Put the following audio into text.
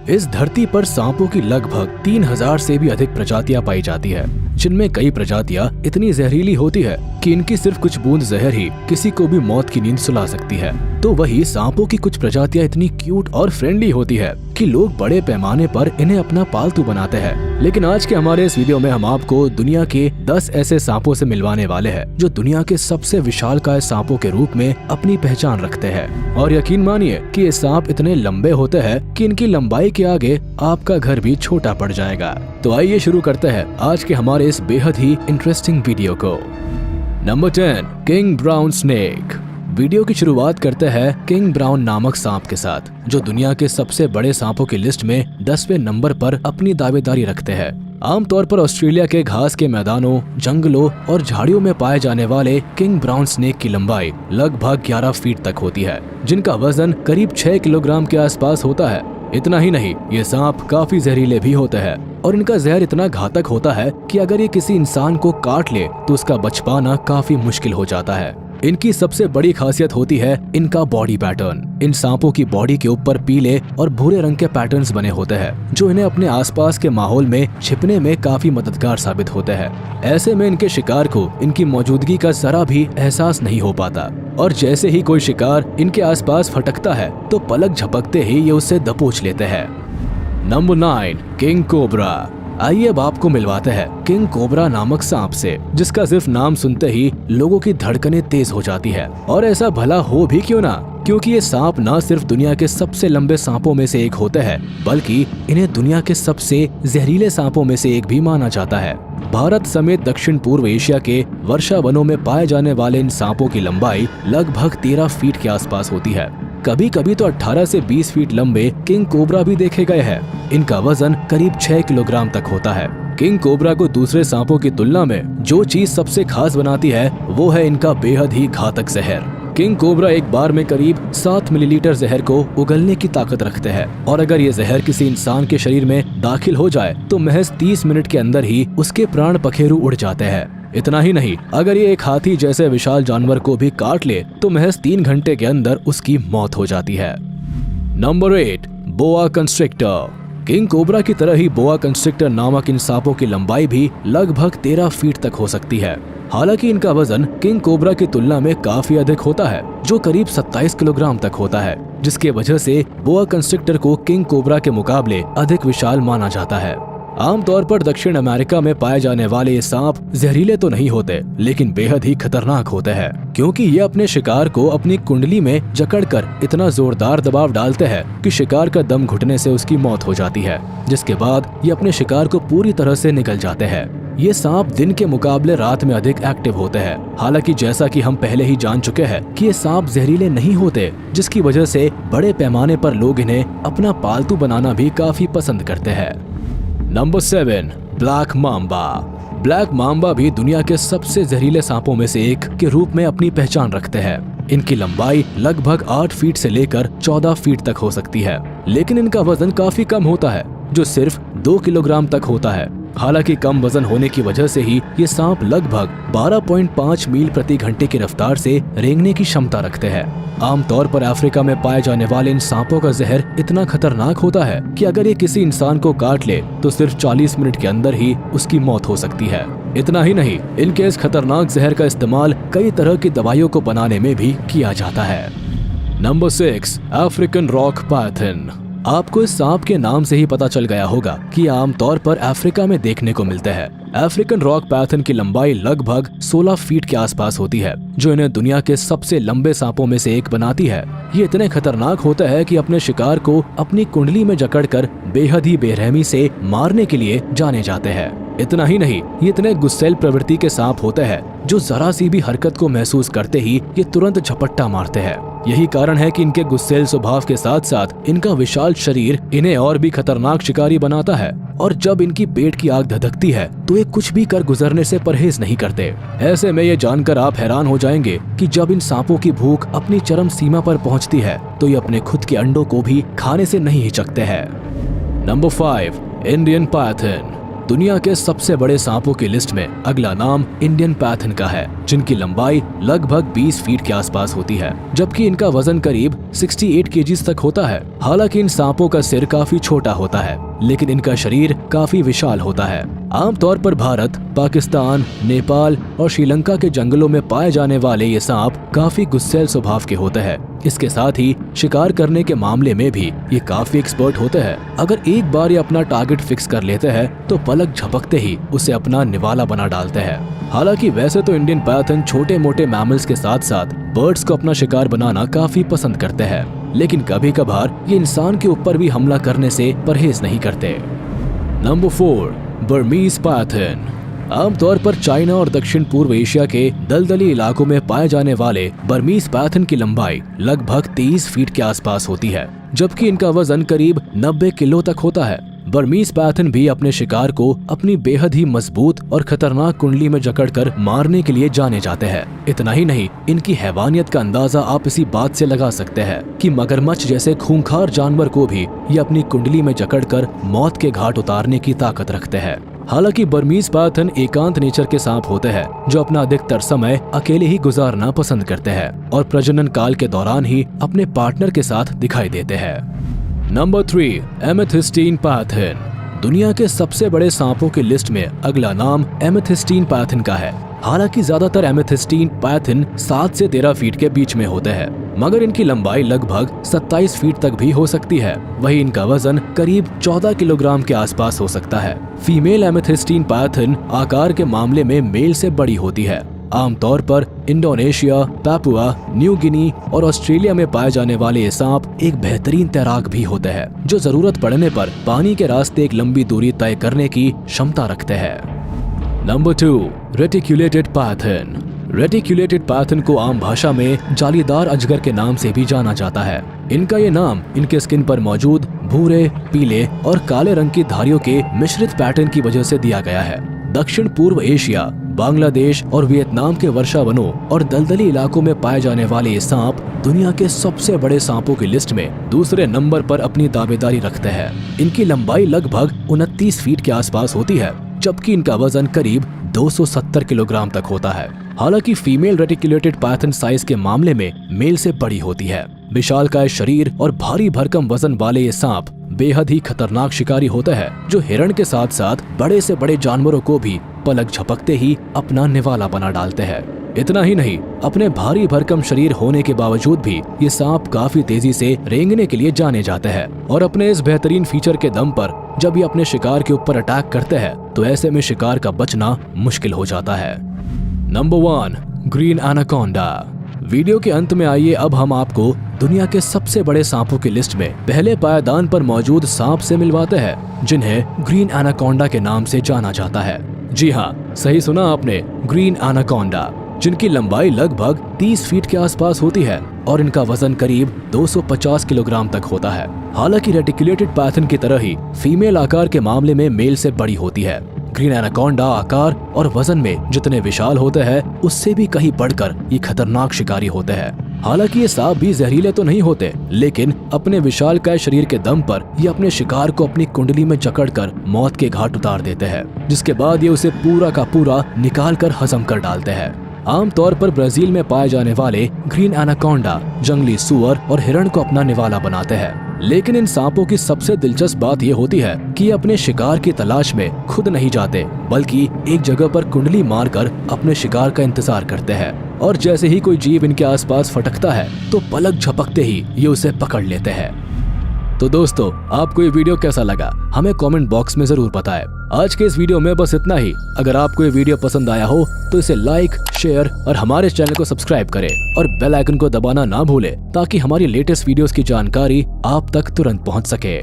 इस धरती पर सांपों की लगभग 3000 से भी अधिक प्रजातियां पाई जाती है, जिनमें कई प्रजातियां इतनी जहरीली होती है कि इनकी सिर्फ कुछ बूंद जहर ही किसी को भी मौत की नींद सुला सकती है। तो वही सांपों की कुछ प्रजातियां इतनी क्यूट और फ्रेंडली होती है कि लोग बड़े पैमाने पर इन्हें अपना पालतू बनाते हैं। लेकिन आज के हमारे इस वीडियो में हम आपको दुनिया के 10 ऐसे सांपों से मिलवाने वाले हैं जो दुनिया के सबसे विशालकाय सांपों के रूप में अपनी पहचान रखते हैं। और यकीन मानिए कि ये सांप इतने लंबे होते हैं कि इनकी लंबाई के आगे आपका घर भी छोटा पड़ जाएगा। तो आइए शुरू करते हैं आज के हमारे इस बेहद ही इंटरेस्टिंग वीडियो को। Number 10, king brown snake. Video की शुरुआत करते हैं किंग ब्राउन नामक सांप के साथ, जो दुनिया के सबसे बड़े सांपों की लिस्ट में 10वें नंबर पर अपनी दावेदारी रखते हैं। आमतौर पर ऑस्ट्रेलिया के घास के मैदानों, जंगलों और झाड़ियों में पाए जाने वाले किंग ब्राउन स्नेक की लंबाई लगभग 11 फीट तक होती है, जिनका वजन करीब 6 किलोग्राम के आसपास होता है। इतना ही नहीं, ये सांप काफी जहरीले भी होते हैं और इनका जहर इतना घातक होता है कि अगर ये किसी इंसान को काट ले तो उसका बच पाना काफी मुश्किल हो जाता है। इनकी सबसे बड़ी खासियत होती है इनका बॉडी पैटर्न। इन सांपों की बॉडी के ऊपर पीले और भूरे रंग के पैटर्न्स बने होते हैं, जो इन्हें अपने आसपास के माहौल में छिपने में काफी मददगार साबित होते हैं। ऐसे में इनके शिकार को इनकी मौजूदगी का जरा भी एहसास नहीं हो पाता, और जैसे ही कोई शिकार इनके आसपास फटकता है तो पलक झपकते ही ये उसे दबोच लेते हैं। Number 9, king cobra. आइए अब आपको मिलवाते हैं किंग कोबरा नामक सांप से, जिसका सिर्फ नाम सुनते ही लोगों की धड़कनें तेज हो जाती है। और ऐसा भला हो भी क्यों ना, क्योंकि ये सांप न सिर्फ दुनिया के सबसे लंबे सांपों में से एक होते हैं, बल्कि इन्हें दुनिया के सबसे जहरीले सांपों में से एक भी माना जाता है। भारत समेत दक्षिण पूर्व एशिया के वर्षा वनों में पाए जाने वाले इन सांपों की लंबाई लगभग 13 फीट के आसपास होती है। कभी कभी तो 18 से 20 फीट लंबे किंग कोबरा भी देखे गए हैं। इनका वजन करीब 6 किलोग्राम तक होता है। किंग कोबरा को दूसरे सांपों की तुलना में जो चीज सबसे खास बनाती है वो है इनका बेहद ही घातक जहर। किंग कोबरा एक बार में करीब 7 मिलीलीटर जहर को उगलने की ताकत रखते हैं, और अगर ये जहर किसी इंसान के शरीर में दाखिल हो जाए तो महज 30 मिनट के अंदर ही उसके प्राण पखेरु उड़ जाते हैं। इतना ही नहीं, अगर ये एक हाथी जैसे विशाल जानवर को भी काट ले तो महज 3 घंटे के अंदर उसकी मौत हो जाती है। नंबर 8, बोआ कंस्ट्रिक्टर। किंग कोबरा की तरह ही बोआ कंस्ट्रिक्टर नामक इन सांपों की लंबाई भी लगभग 13 फीट तक हो सकती है। हालांकि इनका वजन किंग कोबरा की तुलना में काफी अधिक होता है, जो करीब 27 किलोग्राम तक होता है, जिसके वजह से बोआ कंस्ट्रिक्टर को किंग कोबरा के मुकाबले अधिक विशाल माना जाता है। आमतौर पर दक्षिण अमेरिका में पाए जाने वाले ये सांप जहरीले तो नहीं होते, लेकिन बेहद ही खतरनाक होते हैं, क्योंकि ये अपने शिकार को अपनी कुंडली में जकड़कर इतना जोरदार दबाव डालते हैं कि शिकार का दम घुटने से उसकी मौत हो जाती है, जिसके बाद ये अपने शिकार को पूरी तरह से निगल जाते हैं। ये सांप दिन के मुकाबले रात में अधिक एक्टिव होते हैं। हालांकि जैसा कि हम पहले ही जान चुके हैं कि ये सांप जहरीले नहीं होते, जिसकी वजह से बड़े पैमाने पर लोग इन्हें अपना पालतू बनाना भी काफी पसंद करते हैं। Number 7, black Mamba. Black Mamba भी दुनिया के सबसे जहरीले सांपों में से एक के रूप में अपनी पहचान रखते हैं। इनकी लंबाई लगभग 8 फीट से लेकर 14 फीट तक हो सकती है, लेकिन इनका वजन काफी कम होता है, जो सिर्फ 2 किलोग्राम तक होता है। हालांकि कम वजन होने की वजह से ही ये सांप लगभग 12.5 मील प्रति घंटे की रफ्तार से रेंगने की क्षमता रखते हैं। आमतौर पर अफ्रीका में पाए जाने वाले इन सांपों का जहर इतना खतरनाक होता है कि अगर ये किसी इंसान को काट ले तो सिर्फ 40 मिनट के अंदर ही उसकी मौत हो सकती है। इतना ही नहीं, इनके इस खतरनाक जहर का इस्तेमाल कई तरह की दवाइयों को बनाने में भी किया जाता है। Number 6, African rock Python. आपको इस सांप के नाम से ही पता चल गया होगा कि आमतौर पर अफ्रीका में देखने को मिलते हैं। अफ्रीकन रॉक पैथन की लंबाई लगभग 16 फीट के आसपास होती है, जो इन्हें दुनिया के सबसे लंबे सांपों में से एक बनाती है। ये इतने खतरनाक होते हैं कि अपने शिकार को अपनी कुंडली में जकड़कर बेहद ही बेरहमी से मारने के लिए जाने जाते हैं। इतना ही नहीं, ये इतने गुस्सैल प्रवृत्ति के सांप होते हैं जो जरा सी भी हरकत को महसूस करते ही ये तुरंत झपट्टा मारते हैं। यही कारण है कि इनके गुस्सैल स्वभाव के साथ साथ इनका विशाल शरीर इन्हें और भी खतरनाक शिकारी बनाता है, और जब इनकी पेट की आग धधकती है तो ये कुछ भी कर गुजरने से परहेज नहीं करते। ऐसे में ये जानकर आप हैरान हो जाएंगे कि जब इन सांपों की भूख अपनी चरम सीमा पर पहुंचती है तो ये अपने खुद के अंडों को भी खाने से नहीं हिचकते हैं। Number 5, Indian Python. दुनिया के सबसे बड़े सांपों की लिस्ट में अगला नाम इंडियन पैथन का है, जिनकी लंबाई लगभग 20 फीट के आसपास होती है, जबकि इनका वजन करीब 68 केजीज तक होता है। हालांकि इन सांपों का सिर काफी छोटा होता है, लेकिन इनका शरीर काफी विशाल होता है। आमतौर पर भारत, पाकिस्तान, नेपाल और श्रीलंका के जंगलों में पाए जाने वाले ये सांप काफी गुस्सैल स्वभाव के होते हैं। इसके साथ ही शिकार करने के मामले में भी ये काफी एक्सपर्ट होते हैं। अगर एक बार ये अपना टारगेट फिक्स कर लेते हैं तो पलक झपकते ही उसे अपना निवाला बना डालते हैं। हालांकि वैसे तो इंडियन पैथन छोटे मोटे मैमल्स के साथ साथ बर्ड्स को अपना शिकार बनाना काफी पसंद करते हैं, लेकिन कभी कभार ये इंसान के ऊपर भी हमला करने से परहेज नहीं करते। Number 4, Burmese Python. आमतौर पर चाइना और दक्षिण पूर्व एशिया के दलदली इलाकों में पाए जाने वाले बर्मीज पैथन की लंबाई लगभग 23 फीट के आसपास होती है, जबकि इनका वजन करीब 90 किलो तक होता है। बर्मीज पैथन भी अपने शिकार को अपनी बेहद ही मजबूत और खतरनाक कुंडली में जकड़कर मारने के लिए जाने जाते हैं। इतना ही नहीं, इनकी हैवानियत का अंदाजा आप इसी बात से लगा सकते हैं कि मगरमच्छ जैसे खूंखार जानवर को भी ये अपनी कुंडली में जकड़कर मौत के घाट उतारने की ताकत रखते हैं। हालांकि बर्मीज पैथन एकांत नेचर के सांप होते हैं, जो अपना अधिकतर समय अकेले ही गुजारना पसंद करते हैं और प्रजनन काल के दौरान ही अपने पार्टनर के साथ दिखाई देते हैं। Number 3, amethystine python. दुनिया के सबसे बड़े सांपों की लिस्ट में अगला नाम एमेथिस्टीन पैथन का है। हालांकि ज्यादातर एमेथिस्टीन पैथन 7 से 13 फीट के बीच में होते हैं, मगर इनकी लंबाई लगभग 27 फीट तक भी हो सकती है। वहीं इनका वजन करीब 14 किलोग्राम के आसपास हो सकता है। फीमेल एमेथिस्टीन पैथन आकार के मामले में मेल से बड़ी होती है। आमतौर पर इंडोनेशिया, पापुआ न्यू गिनी और ऑस्ट्रेलिया में पाए जाने वाले ये सांप एक बेहतरीन तैराक भी होते हैं, जो जरूरत पड़ने पर पानी के रास्ते एक लंबी दूरी तय करने की क्षमता रखते हैं। Number 2, reticulated python. Reticulated python को आम भाषा में जालीदार अजगर के नाम से भी जाना जाता है। इनका ये नाम इनके स्किन पर मौजूद भूरे, पीले और काले रंग की धारियों के मिश्रित पैटर्न की वजह से दिया गया है। दक्षिण पूर्व एशिया, बांग्लादेश और वियतनाम के वर्षा वनों और दलदली इलाकों में पाए जाने वाले ये सांप दुनिया के सबसे बड़े सांपों की लिस्ट में दूसरे नंबर पर अपनी दावेदारी रखते हैं। इनकी लंबाई लगभग 29 फीट के आसपास होती है, जबकि इनका वजन करीब 270 किलोग्राम तक होता है। हालांकि फीमेल रेटिक्युलेटेड पैथन साइज के मामले में मेल से बड़ी होती है। विशालकाय शरीर और भारी भरकम वजन वाले ये सांप बेहद ही खतरनाक शिकारी होते हैं, जो हिरण के साथ साथ बड़े से बड़े जानवरों को भी पलक झपकते ही अपना निवाला बना डालते हैं। इतना ही नहीं, अपने भारी भरकम शरीर होने के बावजूद भी ये सांप काफी तेजी से रेंगने के लिए जाने जाते हैं और अपने इस बेहतरीन फीचर के दम पर जब ये अपने शिकार के ऊपर अटैक करते हैं तो ऐसे में शिकार का बचना मुश्किल हो जाता है। Number 1, green anaconda. वीडियो के अंत में आइए अब हम आपको दुनिया के सबसे बड़े सांपों की लिस्ट में पहले पायदान पर मौजूद सांप से मिलवाते हैं, जिन्हें ग्रीन एनाकोंडा के नाम से जाना जाता है। जी हाँ, सही सुना आपने, ग्रीन एनाकोंडा, जिनकी लंबाई लगभग 30 फीट के आसपास होती है और इनका वजन करीब 250 किलोग्राम तक होता है। हालांकि रेटिक्युलेटेड पैथन की तरह ही फीमेल आकार के मामले में मेल से बड़ी होती है। ग्रीन एनाकोंडा आकार और वजन में जितने विशाल होते हैं, उससे भी कहीं बढ़कर ये खतरनाक शिकारी होते हैं। हालांकि ये सांप भी जहरीले तो नहीं होते, लेकिन अपने विशालकाय शरीर के दम पर ये अपने शिकार को अपनी कुंडली में जकड़कर मौत के घाट उतार देते हैं, जिसके बाद ये उसे पूरा का पूरा निकाल कर हजम कर डालते हैं। आमतौर पर ब्राजील में पाए जाने वाले ग्रीन एनाकोंडा जंगली सुअर और हिरण को अपना निवाला बनाते हैं। लेकिन इन सांपों की सबसे दिलचस्प बात ये होती है कि ये अपने शिकार की तलाश में खुद नहीं जाते, बल्कि एक जगह पर कुंडली मारकर अपने शिकार का इंतजार करते हैं और जैसे ही कोई जीव इनके आसपास फटकता है तो पलक झपकते ही ये उसे पकड़ लेते हैं। तो दोस्तों, आपको ये वीडियो कैसा लगा हमें कमेंट बॉक्स में जरूर बताएं। आज के इस वीडियो में बस इतना ही। अगर आपको ये वीडियो पसंद आया हो तो इसे लाइक, शेयर और हमारे चैनल को सब्सक्राइब करें और बेल आइकन को दबाना ना भूलें, ताकि हमारी लेटेस्ट वीडियोस की जानकारी आप तक तुरंत पहुंच सके।